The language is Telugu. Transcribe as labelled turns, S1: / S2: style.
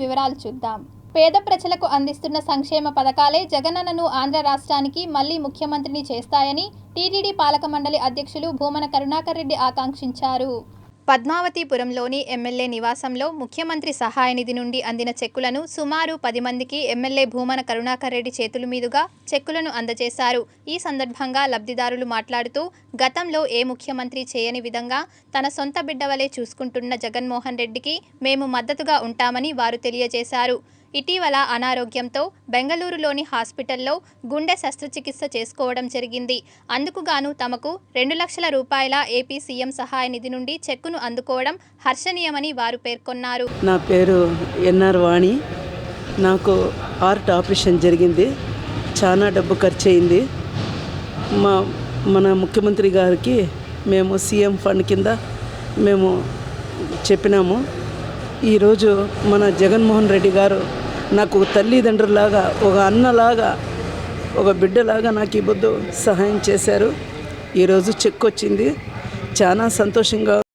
S1: వివరాలు చూద్దాం. పేద ప్రజలకు అందిస్తున్న సంక్షేమ పథకాలే జగనన్నను ఆంధ్ర రాష్ట్రానికి మళ్లీ ముఖ్యమంత్రిని చేస్తాయని టీటీడీ పాలక మండలి అధ్యక్షులు భూమన కరుణాకర్ రెడ్డి ఆకాంక్షించారు. పద్మావతిపురంలోని ఎమ్మెల్యే నివాసంలో ముఖ్యమంత్రి సహాయ నిధి నుండి అందిన చెక్కులను సుమారు 10 మందికి ఎమ్మెల్యే భూమన కరుణాకర్ రెడ్డి చేతుల మీదుగా చెక్కులను అందజేశారు. ఈ సందర్భంగా లబ్ధిదారులు మాట్లాడుతూ గతంలో ఏ ముఖ్యమంత్రి చేయని విధంగా తన సొంత బిడ్డ వలె చూసుకుంటున్న జగన్మోహన్ రెడ్డికి మేము మద్దతుగా ఉంటామని వారు తెలియజేశారు. ఇటీవల అనారోగ్యంతో బెంగళూరులోని హాస్పిటల్లో గుండె శస్త్రచికిత్స చేసుకోవడం జరిగింది. అందుకుగాను తమకు 2 లక్షల రూపాయల ఏపీ సీఎం సహాయ నిధి నుండి చెక్కును అందుకోవడం హర్షణీయమని వారు పేర్కొన్నారు.
S2: నా పేరు ఎన్ఆర్ వాణి. నాకు హార్ట్ ఆపరేషన్ జరిగింది. చాలా డబ్బు ఖర్చు అయింది. మన ముఖ్యమంత్రి గారికి మేము సీఎం ఫండ్ కింద మేము చెప్పినాము. ఈరోజు మన జగన్మోహన్ రెడ్డి గారు నాకు తల్లిదండ్రులాగా, ఒక అన్నలాగా, ఒక బిడ్డలాగా నాకు ఈ పొద్దు సహాయం చేశారు. ఈరోజు చెక్ వచ్చింది. చాలా సంతోషంగా